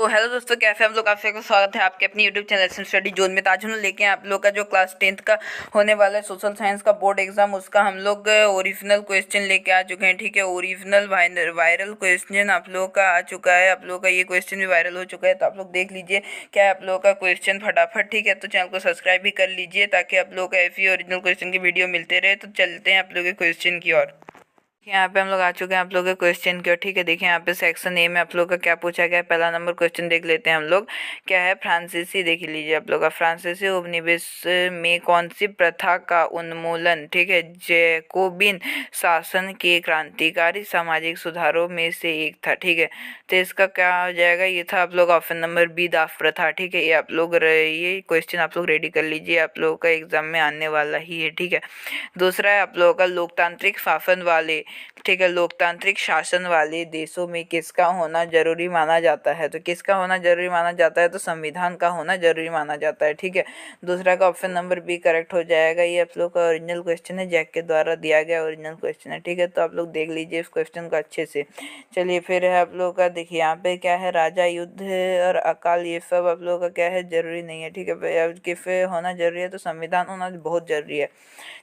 तो हेलो दोस्तों, कैसे आप लोग। आप सबका स्वागत है आपके अपनी YouTube channel SM study zone में। तो आज हम लोग लेके हैं आप लोग का जो क्लास 10th का होने वाला है सोशल साइंस का बोर्ड एग्जाम, उसका हम लोग ओरिजिनल क्वेश्चन लेके आ चुके हैं। ठीक है, ओरिजिनल वायरल क्वेश्चन आप लोगों का आ चुका है। आप लोगों का ये क्वेश्चन भी वायरल हो चुका है, तो आप लोग देख लीजिए क्या है आप लोगों का क्वेश्चन फटाफट। ठीक है, तो चैनल को सब्सक्राइब भी कर लीजिए ताकि आप लोगों का ऐसी ओरिजिनल क्वेश्चन की वीडियो मिलते रहे। तो चलते हैं आप लोगों के क्वेश्चन की ओर। यहाँ पे हम लोग आ चुके हैं आप लोगों के क्वेश्चन की ओर। ठीक है, देखिए यहाँ पे सेक्शन ए में आप लोग का क्या पूछा गया है। पहला नंबर क्वेश्चन देख लेते हैं हम लोग। क्या है, फ्रांसीसी देख लीजिए आप लोग का। फ्रांसीसी उपनिवेश में कौन सी प्रथा का उन्मूलन, ठीक है, जैकोबिन शासन के क्रांतिकारी सामाजिक सुधारों में से एक था। ठीक है, तो इसका क्या हो जाएगा, ये था आप लोग ऑप्शन नंबर बी, दास प्रथा। ठीक है, ये आप लोग ये क्वेश्चन आप लोग रेडी कर लीजिए, आप लोगों का एग्जाम में आने वाला ही है। ठीक है, दूसरा है आप लोगों का लोकतांत्रिक शासन वाले, ठीक है, लोकतांत्रिक शासन वाले देशों में किसका होना जरूरी माना जाता है। तो किसका होना जरूरी माना जाता है, तो संविधान का होना जरूरी माना जाता है। ठीक है, दूसरा का ऑप्शन नंबर बी करेक्ट हो जाएगा। ये आप लोग का ओरिजिनल क्वेश्चन है, जैक के द्वारा दिया गया ओरिजिनल क्वेश्चन है। ठीक है, तो आप लोग देख लीजिए इस क्वेश्चन को अच्छे से। चलिए फिर है आप लोग का, देखिए यहाँ पे क्या है, राजा, युद्ध और अकाल, ये सब आप लोग का क्या है, जरूरी नहीं है। ठीक है, किस होना जरूरी है, तो संविधान होना बहुत जरूरी है।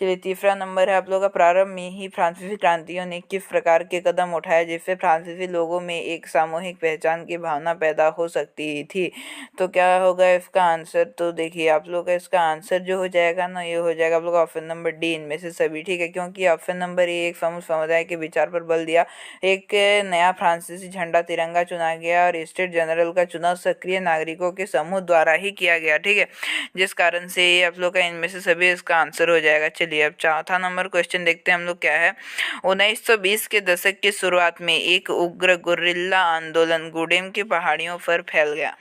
चलिए तीसरा नंबर है आप लोग का, प्रारंभ में ही फ्रांसीसी क्रांतियों ने किस प्रकार के कदम उठाए जिससे फ्रांसीसी लोगों में एक सामूहिक पहचान की भावना पैदा हो सकती थी। तो क्या होगा इसका आंसर, तो देखिए आप लोग का इसका आंसर जो हो जाएगा ना, ये हो जाएगा आप लोग ऑप्शन नंबर डी, इनमें से सभी। ठीक है, क्योंकि ऑप्शन नंबर ए एक समुदाय के विचार पर बल दिया, एक नया फ्रांसीसी झंडा तिरंगा चुना गया और स्टेट जनरल का चुनाव सक्रिय नागरिकों के समूह द्वारा ही किया गया। ठीक है, जिस कारण से ये आप लोग का इनमें से सभी इसका आंसर हो जाएगा। चलिए अब चौथा नंबर क्वेश्चन देखते हैं हम लोग। क्या है, 1920 के दशक की शुरुआत में एक उग्र गुर्रिल्ला आंदोलन गुडेम की पहाड़ियों पर फैल गया।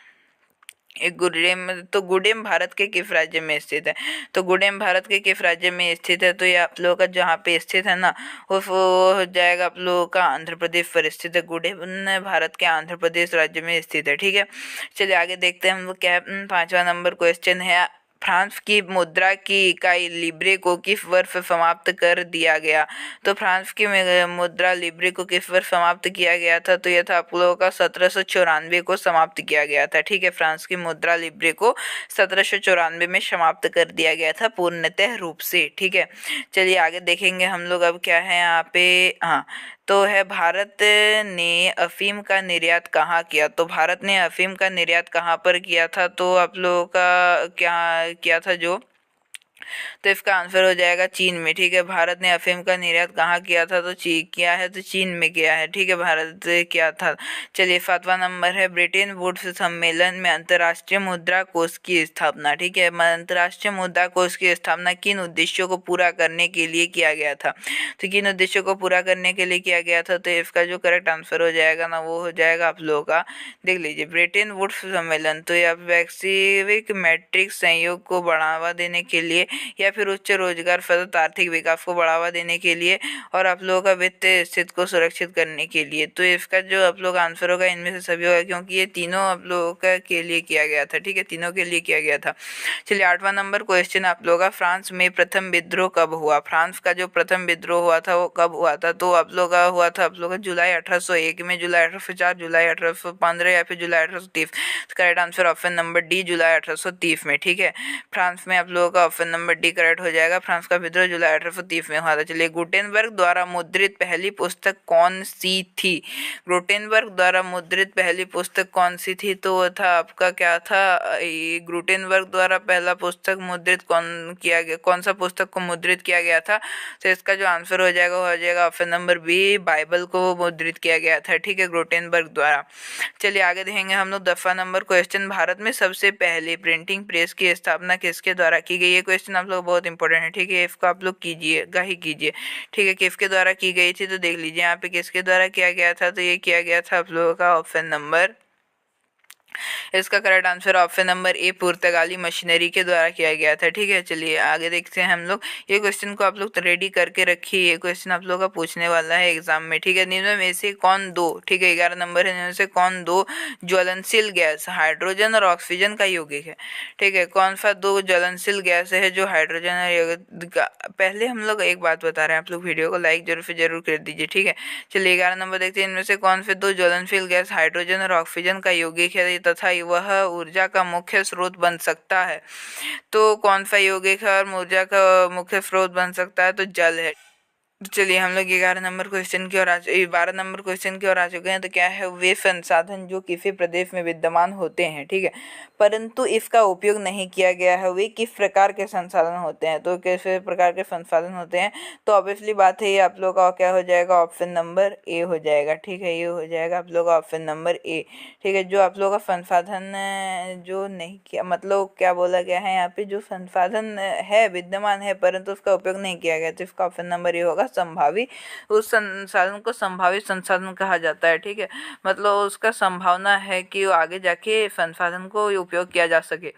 एक गुडेम, तो गुडेम भारत के किस राज्य में स्थित है, तो गुडेम भारत के किस राज्य में स्थित है, तो ये आप लोगों का जहाँ पे स्थित है ना, वो हो जाएगा आप लोगों का आंध्र प्रदेश पर स्थित है। गुडेम भारत के आंध्र प्रदेश राज्य में स्थित है। ठीक है, चलिए आगे देखते हैं हम लोग। क्या है, पांचवा नंबर क्वेश्चन है, फ्रांस की मुद्रा की इकाई लिब्रे को किस वर्ष समाप्त कर दिया गया। तो फ्रांस की मुद्रा लिब्रे को किस वर्ष समाप्त किया गया था, तो यह था आप लोगों का 1794 को समाप्त किया गया था। ठीक है, फ्रांस की मुद्रा लिब्रे को 1794 में समाप्त कर दिया गया था पूर्णतः रूप से। ठीक है, चलिए आगे देखेंगे हम लोग। अब क्या है यहाँ पे, हाँ, तो है भारत ने अफीम का निर्यात कहाँ किया। तो भारत ने अफीम का निर्यात कहाँ पर किया था, तो आप लोगों का क्या किया था जो, तो इसका आंसर हो जाएगा चीन में। ठीक है, भारत ने अफीम का निर्यात कहाँ किया था, तो किया है तो चीन में किया है। ठीक है, भारत किया था। चलिए सातवां नंबर है, ब्रिटेन वुड्स सम्मेलन में अंतर्राष्ट्रीय मुद्रा कोष की स्थापना। ठीक है, अंतर्राष्ट्रीय मुद्रा कोष की स्थापना किन उद्देश्यों को पूरा करने के लिए किया गया था, तो किन उद्देश्यों को पूरा करने के लिए किया गया था, तो इसका जो करेक्ट आंसर हो जाएगा ना, वो हो जाएगा आप लोगों का, देख लीजिए, ब्रिटेन वुड्स सम्मेलन। तो यह वैश्विक मैट्रिक सहयोग को बढ़ावा देने के लिए या फिर उच्च रोजगार सतत आर्थिक विकास को बढ़ावा देने के लिए और आप लोगों का वित्तीय स्थिति को सुरक्षित करने के लिए। तो इसका जो आप लोग आंसर होगा इनमें से सभी होगा, क्योंकि ये तीनों आप लोगों का के लिए किया गया था। ठीक है, तीनों के लिए किया गया था। चलिए आठवां नंबर क्वेश्चन आप लोगों का, फ्रांस में प्रथम विद्रोह कब हुआ। फ्रांस का जो प्रथम विद्रोह हुआ था वो कब हुआ था, तो आप लोग का हुआ था आप लोग का जुलाई 1801 में, जुलाई 1804, जुलाई 1815 या फिर जुलाई 1830। Correct answer option number D, जुलाई 1830 में। ठीक है, फ्रांस में आप लोगों का ऑप्शन नंबर डी करेक्ट हो जाएगा। फ्रांस का विद्रोह जुलाई 1830 में हुआ था। चलिए गुटेनबर्ग द्वारा मुद्रित पहली पुस्तक कौन सी थी। गुटेनबर्ग द्वारा मुद्रित पहली पुस्तक कौन सी थी, तो वो था आपका क्या था, ये गुटेनबर्ग द्वारा पहला पुस्तक मुद्रित कौन किया गया, कौन सा पुस्तक को मुद्रित किया गया था, तो इसका जो आंसर हो जाएगा ऑप्शन नंबर बी, बाइबल को मुद्रित किया गया था। ठीक है, गुटेनबर्ग द्वारा। चलिए आगे देखेंगे हम लोग 10वां नंबर क्वेश्चन, भारत में सबसे पहले प्रिंटिंग प्रेस की स्थापना किसके द्वारा की गई। ये क्वेश्चन आप लोग बहुत इंपॉर्टेंट है। ठीक है, इसको आप लोग कीजिएगा ही कीजिए। ठीक है, किसके द्वारा की गई थी, तो देख लीजिए यहाँ पे किसके द्वारा किया गया था, तो ये किया गया था आप लोगों का ऑप्शन नंबर इसका correct answer option number A पुर्तगाली मशीनरी के द्वारा किया गया था। ठीक है, चलिए आगे देखते हैं हम लोग। ये क्वेश्चन को आप लोग रेडी करके रखिए, ये क्वेश्चन आप लोग का पूछने वाला है एग्जाम में। ठीक है, निम्न में से कौन दो, ठीक है 11 नंबर है, निम्न से कौन दो ज्वलनशील गैस हाइड्रोजन और ऑक्सीजन का यौगिक है। ठीक है, कौन सा दो ज्वलनशील गैस है जो हाइड्रोजन और पहले हम लोग एक बात बता रहे हैं, आप लोग वीडियो को लाइक जरूर से जरूर कर दीजिए। ठीक है, चलिए 11 नंबर देखते हैं, इनमें से कौन से दो ज्वलनशील गैस हाइड्रोजन और ऑक्सीजन का यौगिक है तथा वह ऊर्जा का मुख्य स्रोत बन सकता है। तो कौन सा यौगिक है और ऊर्जा का मुख्य स्रोत बन सकता है, तो जल है। तो चलिए हम लोग 11 नंबर क्वेश्चन की ओर 12 नंबर क्वेश्चन की ओर आ चुके हैं। तो क्या है, वे संसाधन जो किसी प्रदेश में विद्यमान होते हैं, ठीक है, परंतु इसका उपयोग नहीं किया गया है, वे किस प्रकार के संसाधन होते हैं। तो किस प्रकार के संसाधन होते हैं, तो ऑब्वियसली बात है ये आप लोग का क्या हो जाएगा, ऑप्शन नंबर ए हो जाएगा। ठीक है, ये हो जाएगा आप लोग का ऑप्शन नंबर ए। ठीक है, जो आप लोग का संसाधन जो नहीं किया, मतलब क्या बोला गया है यहाँ पे, जो संसाधन है विद्यमान है परंतु उसका उपयोग नहीं किया गया, तो इसका ऑप्शन नंबर ए होगा संभावी। उस संसाधन को संभावित संसाधन कहा जाता है। ठीक है, मतलब उसका संभावना है कि वो आगे जाके संसाधन को उपयोग किया जा सके।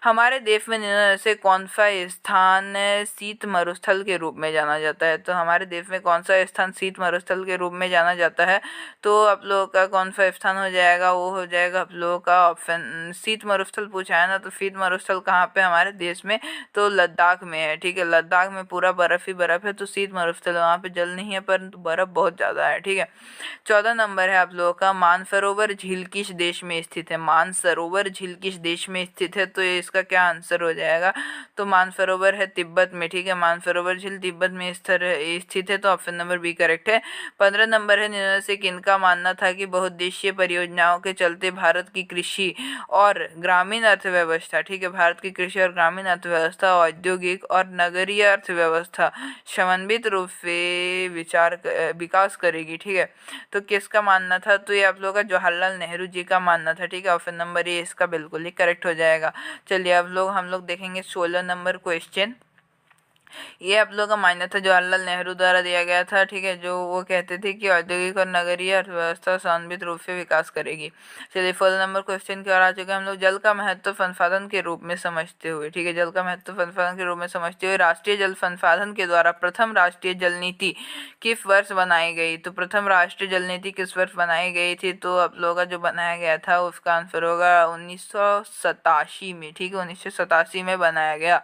हमारे देश में निम्न से कौन सा स्थान शीत मरुस्थल के रूप में जाना जाता है। तो हमारे देश में कौन सा स्थान शीत मरुस्थल के रूप में जाना जाता है, तो आप लोगों का कौन सा स्थान हो जाएगा, वो हो जाएगा आप लोगों का ऑप्शन, शीत मरुस्थल पूछा है ना, तो शीत मरुस्थल कहाँ पे हमारे देश में, तो लद्दाख में है। ठीक है, लद्दाख में पूरा बर्फ ही बर्फ है, तो शीत मरुस्थल वहाँ पे जल नहीं है परंतु बर्फ बहुत ज़्यादा है। ठीक है, 14 नंबर है आप लोगों का, मानसरोवर झील किस देश में स्थित है। मानसरोवर झील किस देश में स्थित है, तो ये इसका क्या आंसर हो जाएगा, तो मानसरोवर है तिब्बत में। ठीक है, मानसरोवर झील तिब्बत में स्थित है, तो ऑप्शन नंबर बी करेक्ट है। 15 नंबर है, निम्न से किनका मानना था कि बहुउद्देशीय परियोजनाओं के चलते भारत की कृषि और ग्रामीण अर्थव्यवस्था, ठीक है, भारत की कृषि और ग्रामीण अर्थव्यवस्था, औद्योगिक और नगरीय अर्थव्यवस्था समन्वित रूप से विकास करेगी। ठीक है, तो किसका मानना था, तो ये आप लोगों का जवाहरलाल नेहरू जी का मानना था। ठीक है, ऑप्शन नंबर ए इसका बिल्कुल ही करेक्ट हो जाएगा। चलिए अब हम लोग देखेंगे 16 नंबर क्वेश्चन। ये आप लोगों का मानना था जवाहरलाल नेहरू द्वारा दिया गया था। ठीक है, जो वो कहते थे कि औद्योगिक और नगरीय अर्थव्यवस्था समन्वित रूप से विकास करेगी। चलिए 16 नंबर क्वेश्चन की ओर आ चुके हैं हम लोग। जल का महत्व संसाधन के रूप में समझते हुए, ठीक है, जल का महत्व संसाधन के रूप में समझते हुए राष्ट्रीय जल संसाधन के द्वारा प्रथम राष्ट्रीय जल नीति किस वर्ष बनाई गई। तो प्रथम राष्ट्रीय जल नीति किस वर्ष बनाई गई थी, तो आप लोगों का जो बनाया गया था उसका आंसर होगा 1987 में। ठीक है, 1987 में बनाया गया।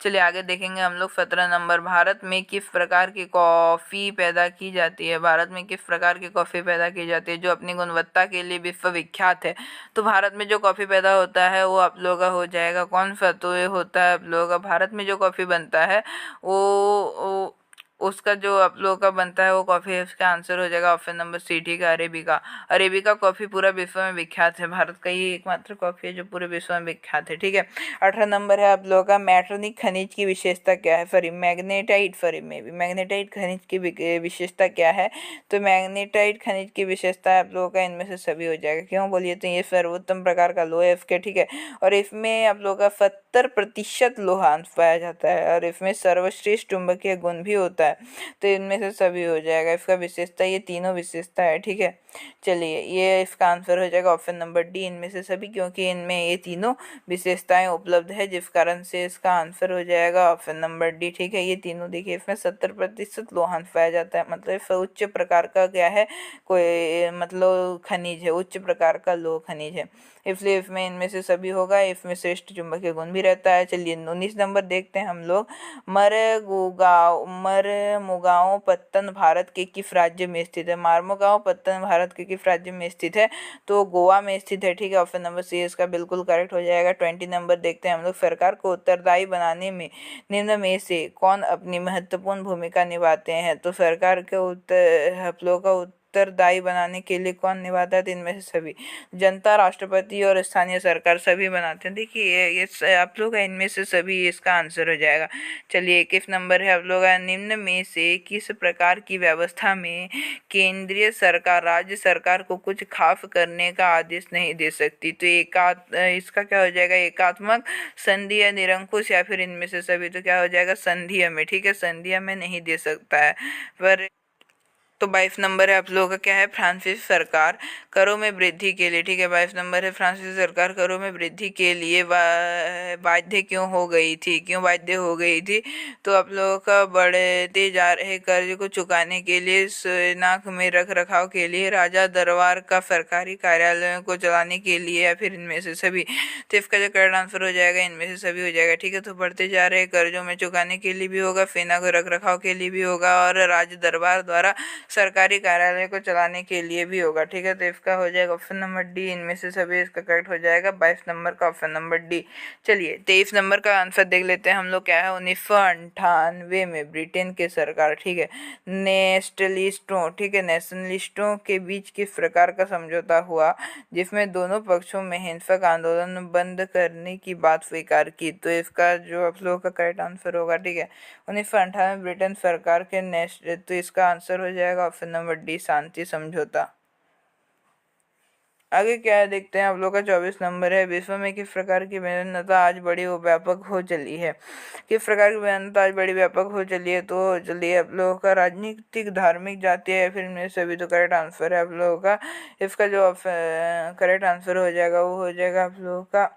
चलिए आगे देखेंगे हम लोग 17 नंबर, भारत में किस प्रकार की कॉफ़ी पैदा की जाती है। भारत में किस प्रकार की कॉफ़ी पैदा की जाती है जो अपनी गुणवत्ता के लिए विश्वविख्यात है। तो भारत में जो कॉफ़ी पैदा होता है वो आप लोगों का हो जाएगा कौन सा, तो ये होता है आप लोगों का, भारत में जो कॉफ़ी बनता है वो उसका जो आप लोगों का बनता है वो कॉफ़ी है, उसका आंसर हो जाएगा ऑप्शन नंबर सी। ठीक है, अरेबिका। अरेबिका कॉफ़ी पूरा विश्व में विख्यात है, भारत का ये एकमात्र कॉफ़ी है जो पूरे विश्व में विख्यात है। ठीक है, 18 नंबर है आप लोगों का, मैग्नीटिक खनिज की विशेषता क्या है। सॉरी, मैग्नेटाइट खनिज की विशेषता क्या है, तो मैग्नेटाइट खनिज की विशेषता आप लोगों का इनमें से सभी हो जाएगा। क्यों बोलिए, तो ये सर्वोत्तम प्रकार का लोहा है इसके। ठीक है, और इसमें आप लोगों का 70% लोहा अंश पाया जाता है और इसमें सर्वश्रेष्ठ चुंबकीय गुण भी होता है, तो इनमें से सभी हो जाएगा। इसका विशेषता ये तीनों विशेषता है। ठीक है, चलिए ये इसका आंसर हो जाएगा ऑप्शन नंबर डी, इनमें से सभी, क्योंकि इनमें ये तीनों विशेषताएं उपलब्ध है जिस कारण से इसका आंसर हो जाएगा ऑप्शन नंबर डी। ठीक है, ये तीनों देखिए, इसमें 70% लोहांश पाया जाता है, मतलब उच्च प्रकार का क्या है, कोई मतलब खनिज है, उच्च प्रकार का लोह खनिज है, इसलिए इसमें इनमें से सभी होगा। इसमें श्रेष्ठ चुंबकीय गुण भी रहता है। चलिए 19 नंबर देखते हैं हम लोग, मारमुगाओ पत्तन भारत के किस राज्य में स्थित है। मारमुगाओ पत्तन भारत के किस राज्य में स्थित है, तो गोवा में स्थित है। ठीक है, ऑप्शन नंबर सी इसका बिल्कुल करेक्ट हो जाएगा। 20 नंबर देखते हैं हम लोग, सरकार को उत्तरदायी बनाने में निम्न में से कौन अपनी महत्वपूर्ण भूमिका निभाते हैं। तो सरकार के आप लोगों का उत्तरदायी बनाने के लिए कौन निभाता है, तो इनमें से सभी, जनता, राष्ट्रपति और स्थानीय सरकार सभी बनाते हैं। देखिए ये आप लोग का इनमें से सभी इसका आंसर हो जाएगा। चलिए 21 नंबर है आप लोग का, निम्न में से किस प्रकार की व्यवस्था में केंद्रीय सरकार राज्य सरकार को कुछ खास करने का आदेश नहीं दे सकती। तो इसका क्या हो जाएगा, एकात्मक, संधीय, निरंकुश या फिर इनमें से सभी, तो क्या हो जाएगा संधीय में। ठीक है, संधीय में नहीं दे सकता है, पर तो 22 नंबर है आप लोगों का क्या है, फ्रांसीसी सरकार करों में वृद्धि के लिए, ठीक है। 22 नंबर है, फ्रांसीसी सरकार करों में वृद्धि के लिए बाध्य क्यों हो गई थी, क्यों बाध्य हो गई थी। तो आप लोगों का बढ़ते जा रहे कर्ज को चुकाने के लिए, सेना में रख रखाव के लिए, राजा दरबार का सरकारी कार्यालयों को चलाने के लिए, या फिर इनमें से सभी। तो इसका जो करेक्ट आंसर हो जाएगा इनमें से सभी हो जाएगा, ठीक है। तो बढ़ते जा रहे कर्जों में चुकाने के लिए भी होगा, सेना को रख रखाव के लिए भी होगा, और राज दरबार द्वारा सरकारी कार्यालय को चलाने के लिए भी होगा, ठीक है। तो इसका हो जाएगा ऑप्शन नंबर डी, इनमें से सभी इसका करेक्ट हो जाएगा 22 नंबर का ऑप्शन नंबर डी। चलिए 23 नंबर का आंसर देख लेते हैं हम लोग, क्या है। 1998 में ब्रिटेन के सरकार, ठीक है, नेशनलिस्टों, ठीक है, नेशनलिस्टों के बीच किस प्रकार का समझौता हुआ जिसमें दोनों पक्षों में हिंसक आंदोलन बंद करने की बात स्वीकार की। तो इसका जो आप लोगों का करेक्ट आंसर होगा, ठीक है, 1998 ब्रिटेन सरकार के तो इसका आंसर हो जाएगा ऑप्शन नंबर डी, शांति समझौता। आगे क्या है देखते हैं आप लोग का 24 नंबर है। विश्व में किस प्रकार की भिन्नता आज बड़ी व्यापक हो चली है, किस प्रकार की भिन्नता आज बड़ी व्यापक हो चली है। तो चलिए आप लोगों का राजनीतिक, धार्मिक, जातीय या फिर इनमें से भी। तो करेक्ट आंसर है आप लोगों का, इसका जो करेक्ट आंसर हो जाएगा वो हो जाएगा आप लोगों का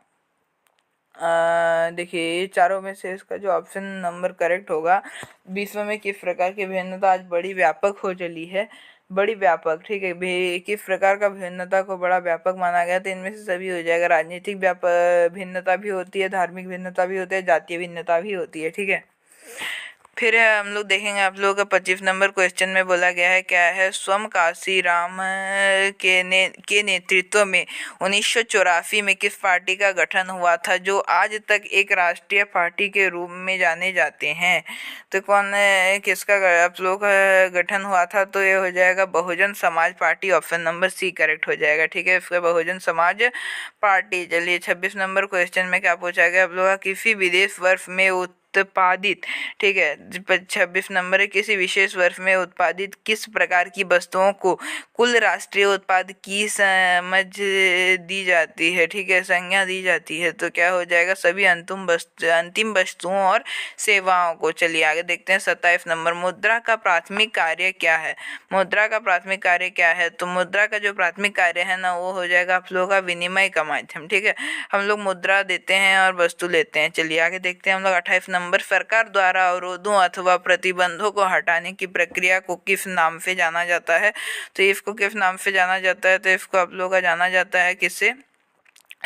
देखिए चारों में से इसका जो ऑप्शन नंबर करेक्ट होगा, विश्व में किस प्रकार की भिन्नता आज बड़ी व्यापक हो चली है, बड़ी व्यापक, ठीक है, किस प्रकार का भिन्नता को बड़ा व्यापक माना गया। तो इनमें से सभी हो जाएगा, राजनीतिक भिन्नता भी होती है, धार्मिक भिन्नता भी होती है, जातीय भिन्नता भी होती है, ठीक है। फिर हम लोग देखेंगे आप लोगों का 25 नंबर क्वेश्चन में बोला गया है, क्या है। स्वम काशी राम के नेतृत्व में 1984 में किस पार्टी का गठन हुआ था जो आज तक एक राष्ट्रीय पार्टी के रूप में जाने जाते हैं। तो कौन किसका आप लोग का गठन हुआ था। तो ये हो जाएगा Bahujan Samaj Party, option number C correct हो जाएगा, ठीक है, इसका बहुजन समाज पार्टी। चलिए 26 नंबर क्वेश्चन में क्या पूछा गया आप लोग का, किसी विदेश वर्ष में उत्पादित, ठीक है, 26 नंबर है, किसी विशेष वर्ष में उत्पादित किस प्रकार की वस्तुओं को कुल राष्ट्रीय उत्पाद की समझ दी जाती है, ठीक है, संज्ञा दी जाती है। तो क्या हो जाएगा, सभी अंतिम वस्तुओं और सेवाओं को। चलिए आगे देखते हैं 27 नंबर, मुद्रा का प्राथमिक कार्य क्या है। मुद्रा का प्राथमिक कार्य क्या है। तो मुद्रा का जो प्राथमिक कार्य है ना, वो हो जाएगा आप लोगों का विनिमय का माध्यम, ठीक है, हम लोग मुद्रा देते हैं और वस्तु लेते हैं। चलिए आगे देखते हैं हम लोग 28 नंबर, सरकार द्वारा अवरोधों अथवा प्रतिबंधों को हटाने की प्रक्रिया को किस नाम से जाना जाता है। तो इसको किस नाम से जाना जाता है। तो इसको आप लोगों का जाना जाता है किससे,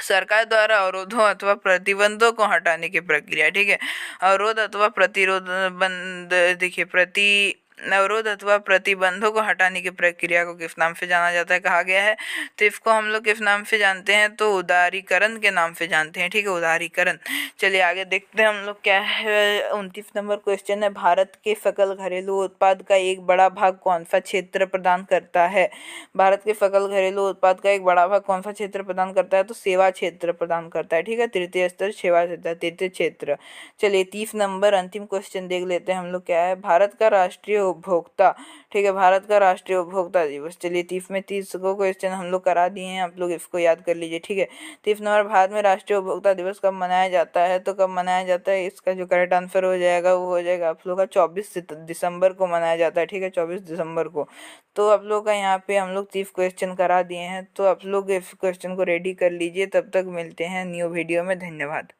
सरकार द्वारा अवरोधों अथवा प्रतिबंधों को हटाने की प्रक्रिया, ठीक है, अवरोध अथवा प्रतिरोध बंद, देखिए अवरोध अथवा प्रतिबंधों को हटाने की प्रक्रिया को किस नाम से जाना जाता है, कहा गया है। तो इसको हम लोग किस नाम से जानते हैं। तो उदारीकरण के नाम से जानते हैं, ठीक है, उदारीकरण। चलिए आगे देखते हैं हम लोग, क्या है। 29 नंबर क्वेश्चन है, भारत के सकल घरेलू उत्पाद का एक बड़ा भाग कौन सा क्षेत्र प्रदान करता है। भारत के सकल घरेलू उत्पाद का एक बड़ा भाग कौन सा क्षेत्र प्रदान करता है। तो सेवा क्षेत्र प्रदान करता है, ठीक है, तृतीय स्तर सेवा क्षेत्र, तृतीय क्षेत्र। चलिए 30 नंबर अंतिम क्वेश्चन देख लेते हैं हम लोग, क्या है। भारत का राष्ट्रीय उपभोक्ता, ठीक है, भारत का राष्ट्रीय उपभोक्ता दिवस। चलिए 30 में 30 को क्वेश्चन हम लोग करा दिए हैं, आप लोग इसको याद कर लीजिए, ठीक है। 30 नंबर, भारत में राष्ट्रीय उपभोक्ता दिवस कब मनाया जाता है। तो कब मनाया जाता है, इसका जो करेक्ट आंसर हो जाएगा वो हो जाएगा आप लोग का 24 दिसंबर को मनाया जाता है, ठीक है, 24 दिसंबर को। तो आप लोग का यहाँ पे हम लोग 30 क्वेश्चन करा दिए हैं, तो आप लोग इस क्वेश्चन को रेडी कर लीजिए। तब तक मिलते हैं न्यू वीडियो में, धन्यवाद।